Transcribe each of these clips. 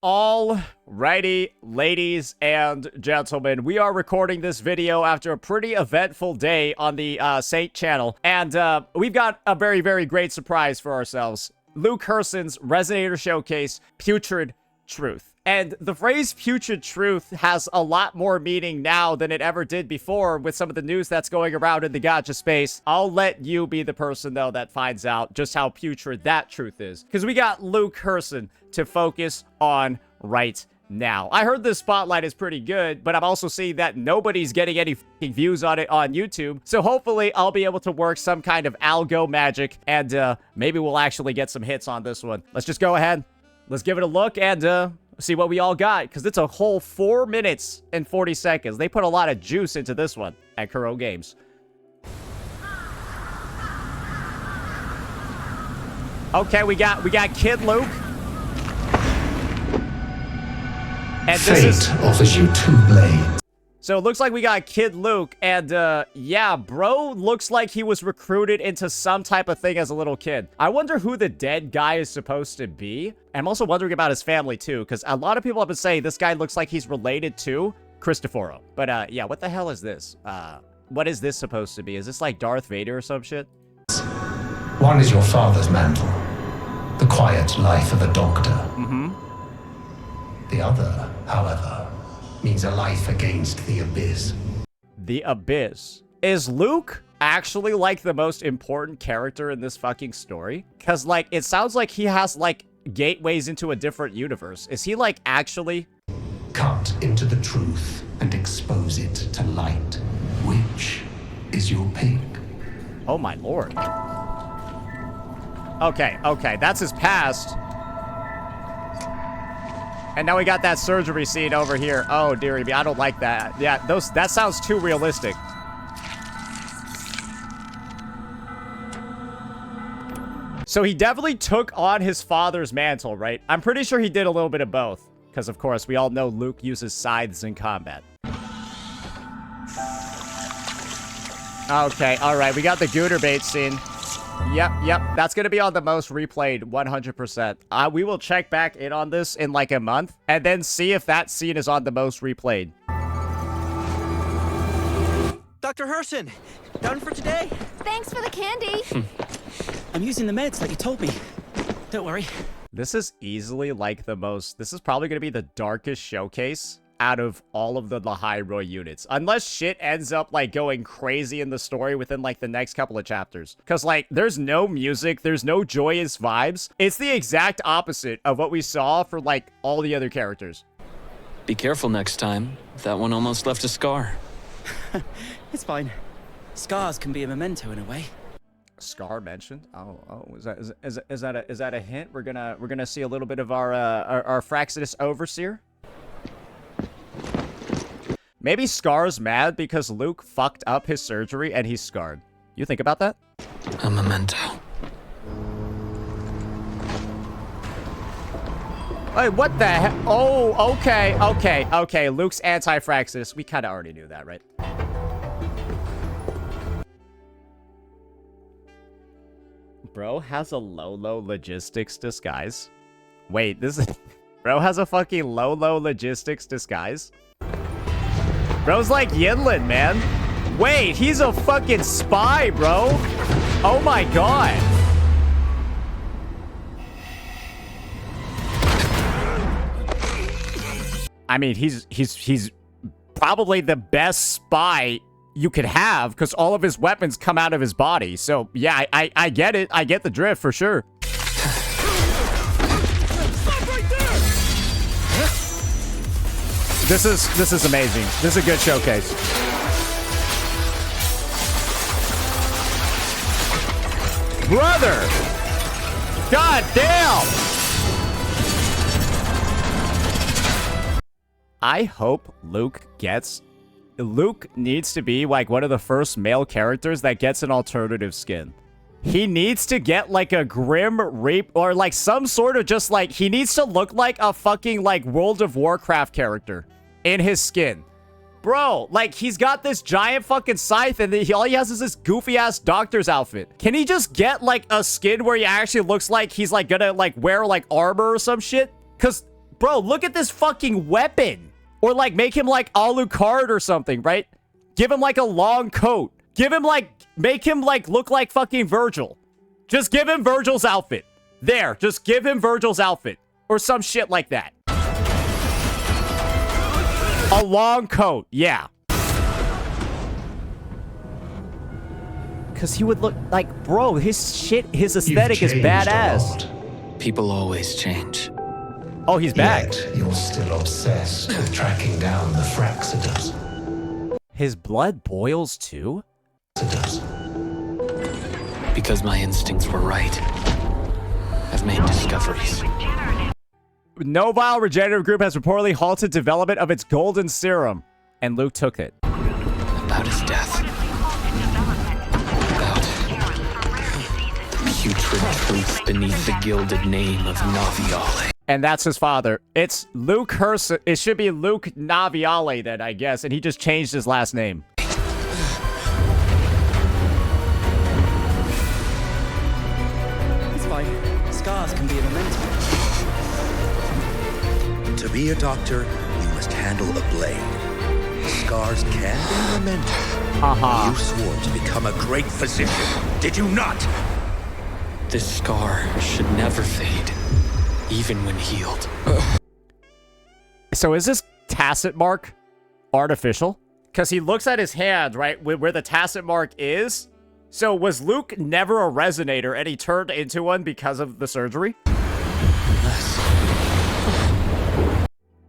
Alrighty, ladies and gentlemen, we are recording this video after a pretty eventful day on the Saint channel, and we've got a very, very great surprise for ourselves. Luuk Herssen's Resonator Showcase, Putrid Truth. And the phrase Putrid Truth has a lot more meaning now than it ever did before with some of the news that's going around in the gacha space. I'll let you be the person, though, that finds out just how putrid that truth is. Because we got Luuk Herssen to focus on right now. I heard this spotlight is pretty good, but I'm also seeing that nobody's getting any fucking views on it on YouTube. So hopefully I'll be able to work some kind of algo magic, and maybe we'll actually get some hits on this one. Let's just go ahead. Let's give it a look and see what we all got, because it's a whole 4 minutes and 40 seconds. They put a lot of juice into this one at Kuro Games. Okay, we got Kid Luuk. And Fate offers you 2 blades. So it looks like we got Kid Luuk, and yeah, bro looks like he was recruited into some type of thing as a little kid. I wonder who the dead guy is supposed to be. I'm also wondering about his family too, because a lot of people have been saying this guy looks like he's related to Cristoforo. But yeah, what the hell is this? What is this supposed to be? Is this like Darth Vader or some shit? One is your father's mantle, the quiet life of a doctor. The other, however, means a life against the abyss. The abyss. Is Luuk actually like the most important character in this fucking story? Because like, it sounds like he has like gateways into a different universe. Is he like actually? Cut into the truth and expose it to light. Which is your pick? Oh my lord. Okay, that's his past. And now we got that surgery scene over here. Oh, dearie me, I don't like that. Yeah, that sounds too realistic. So he definitely took on his father's mantle, right? I'm pretty sure he did a little bit of both. Because, of course, we all know Luuk uses scythes in combat. Okay, alright, we got the Gooter bait scene. Yep, that's gonna be on the most replayed 100%. We will check back in on this in like a month and then see if that scene is on the most replayed. Dr. Herssen, done for today? Thanks for the candy. I'm using the meds like you told me. Don't worry. This is easily like the most... This is probably gonna be the darkest showcase out of all of the Lahairoi units. Unless shit ends up, like, going crazy in the story within, like, the next couple of chapters. Because, like, there's no music, there's no joyous vibes. It's the exact opposite of what we saw for, like, all the other characters. Be careful next time. That one almost left a scar. It's fine. Scars can be a memento in a way. Scar mentioned? Oh, is that a hint? We're gonna see a little bit of our Fraxidus Overseer? Maybe Scar's mad because Luuk fucked up his surgery and he's scarred. You think about that? A memento. Hey, what the heck? Oh, okay. Luke's anti-Fraxis. We kind of already knew that, right? Bro has a Lolo logistics disguise. Wait, this is... Bro has a fucking Lolo logistics disguise? Bro's like Yinlin, man. Wait, he's a fucking spy, bro. Oh my god. I mean, he's probably the best spy you could have, because all of his weapons come out of his body. So yeah, I get it. I get the drift for sure. This is amazing. This is a good showcase. Brother! God damn! I hope Luuk gets... Luuk needs to be like one of the first male characters that gets an alternative skin. He needs to get like a Grim Reap or like some sort of just like... He needs to look like a fucking like World of Warcraft character in his skin. Bro, like, he's got this giant fucking scythe, and all he has is this goofy-ass doctor's outfit. Can he just get, like, a skin where he actually looks like he's, like, gonna, like, wear, like, armor or some shit? Because bro, look at this fucking weapon. Or like make him like Alucard or something, right? Give him like a long coat. Give him like, make him like look like fucking Virgil. Just give him Virgil's outfit. There, just give him Virgil's outfit. Or some shit like that. A long coat, yeah. Because he would look like, bro, his shit, his aesthetic is You've changed a badass. lot, People always change. Oh, he's back. Yet you're still obsessed with tracking down the Fraxidus. His blood boils too? Because my instincts were right. I've made discoveries. Novile Regenerative Group has reportedly halted development of its golden serum. And Luke took it. About his death. About the putrid truth beneath the gilded name of Naviale. And that's his father. It's Luuk Herssen. It should be Luke Naviale then, I guess. And he just changed his last name. It's fine. Scars can be a memento. To be a doctor, you must handle a blade. Scars can be a memento. Haha. You swore to become a great physician, did you not? This scar should never fade, even when healed. So is this tacit mark artificial? Because he looks at his hand, right, where the tacit mark is. So was Luke never a resonator and he turned into one because of the surgery?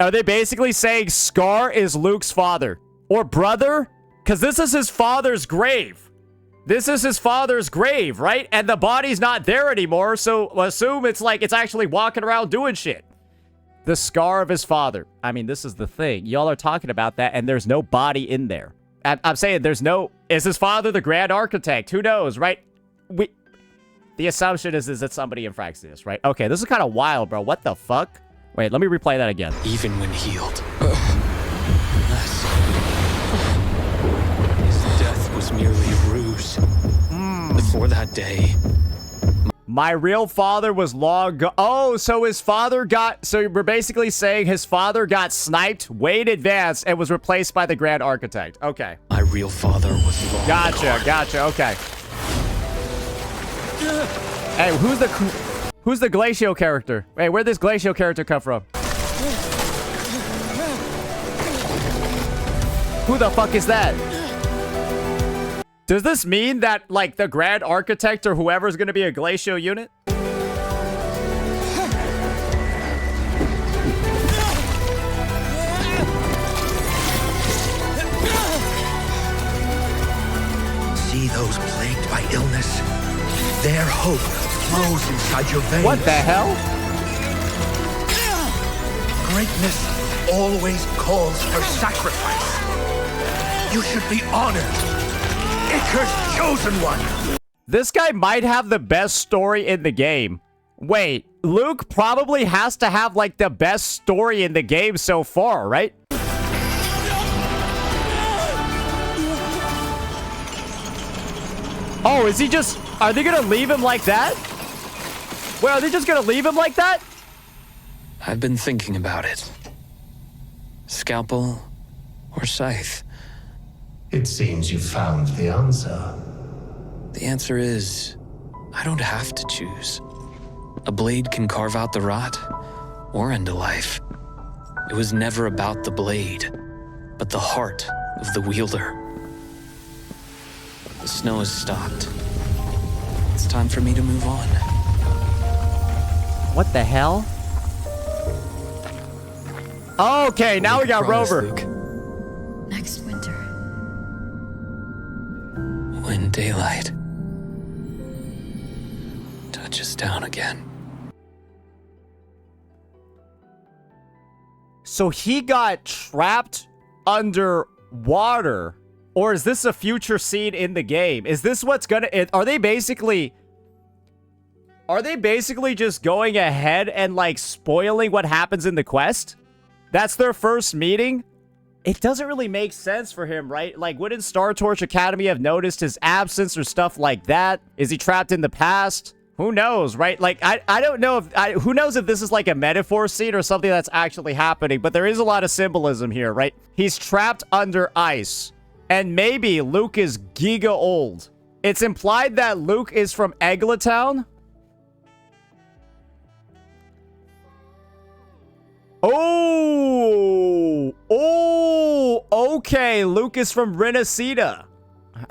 Are they basically saying Scar is Luke's father? Or brother? Because this is his father's grave. This is his father's grave, right? And the body's not there anymore, so assume it's like it's actually walking around doing shit. The scar of his father. I mean, this is the thing. Y'all are talking about that, and there's no body in there. I'm saying there's no... Is his father the Grand Architect? Who knows, right? The assumption is it's somebody in Fraxidus, right? Okay, this is kind of wild, bro. What the fuck? Wait, let me replay that again. Even when healed. His death was merely a ruse. Before that day... My real father was long gone. Oh, so his father got... So we're basically saying his father got sniped way in advance and was replaced by the Grand Architect. Okay. My real father was long Gotcha, gotcha, okay. Hey, who's the Glacio character? Hey, where'd this Glacio character come from? Who the fuck is that? Does this mean that, like, the Grand Architect or whoever's gonna be a Glacio unit? See those plagued by illness? Their hope flows inside your veins. What the hell? Greatness always calls for sacrifice. You should be honored. Icar's chosen one. This guy might have the best story in the game. Wait, Luke probably has to have, like, the best story in the game so far, right? Oh, is he just... Are they gonna leave him like that? Wait, are they just gonna leave him like that? I've been thinking about it. Scalpel or scythe? It seems you found the answer. The answer is, I don't have to choose. A blade can carve out the rot or end a life. It was never about the blade, but the heart of the wielder. The snow has stopped. It's time for me to move on. What the hell? Okay, now we got Promise, Rover. Luke. Next winter. When daylight touches down again. So he got trapped underwater. Or is this a future scene in the game? Is this what's gonna... Are they basically just going ahead and, like, spoiling what happens in the quest? That's their first meeting? It doesn't really make sense for him, right? Like, wouldn't Star Torch Academy have noticed his absence or stuff like that? Is he trapped in the past? Who knows, right? Like, I don't know if... who knows if this is like a metaphor scene or something that's actually happening, but there is a lot of symbolism here, right? He's trapped under ice, and maybe Luke is giga old. It's implied that Luke is from Eglatown. Oh, okay. Luke is from Renacida.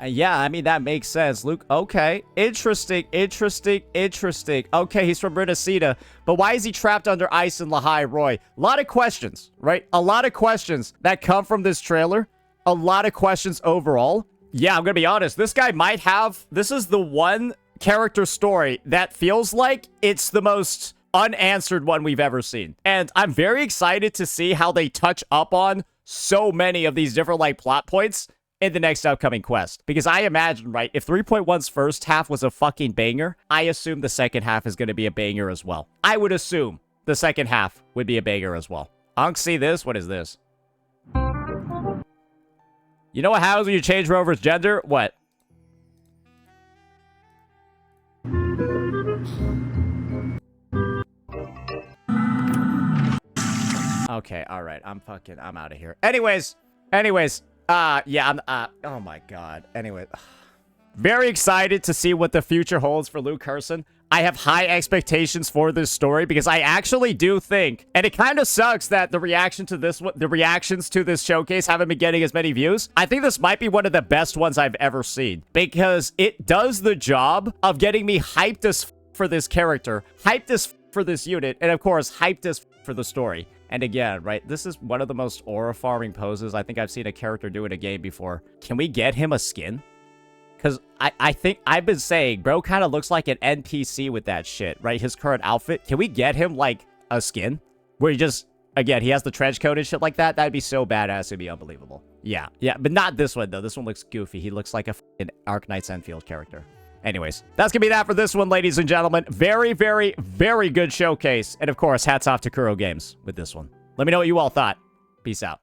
Yeah, I mean, that makes sense. Luke, okay. Interesting. Okay, he's from Renacida. But why is he trapped under ice in Lahai Roy? A lot of questions, right? A lot of questions that come from this trailer. A lot of questions overall. Yeah, I'm gonna be honest. This guy might have... This is the one character story that feels like it's the most unanswered one we've ever seen. And I'm very excited to see how they touch up on so many of these different, like, plot points in the next upcoming quest. Because I imagine, right, if 3.1's first half was a fucking banger, I assume the second half is going to be a banger as well. I would assume the second half would be a banger as well. Unk, see this? What is this? You know what happens when you change Rover's gender? What? Okay, alright. I'm out of here. Anyways, yeah, oh my god. Anyway, very excited to see what the future holds for Luuk Herssen. I have high expectations for this story because I actually do think, and it kind of sucks that the reactions to this showcase haven't been getting as many views. I think this might be one of the best ones I've ever seen because it does the job of getting me hyped as for this character, hyped as for this unit, and of course, hyped as for the story. And again, right, this is one of the most aura farming poses I think I've seen a character do in a game before. Can we get him a skin? Because I think I've been saying, bro kind of looks like an NPC with that shit, right? His current outfit. Can we get him, like, a skin? Where he just, again, he has the trench coat and shit like that? That'd be so badass. It'd be unbelievable. Yeah, but not this one, though. This one looks goofy. He looks like a f***ing Arknight's Enfield character. Anyways, that's gonna be that for this one, ladies and gentlemen. Very, very, very good showcase. And, of course, hats off to Kuro Games with this one. Let me know what you all thought. Peace out.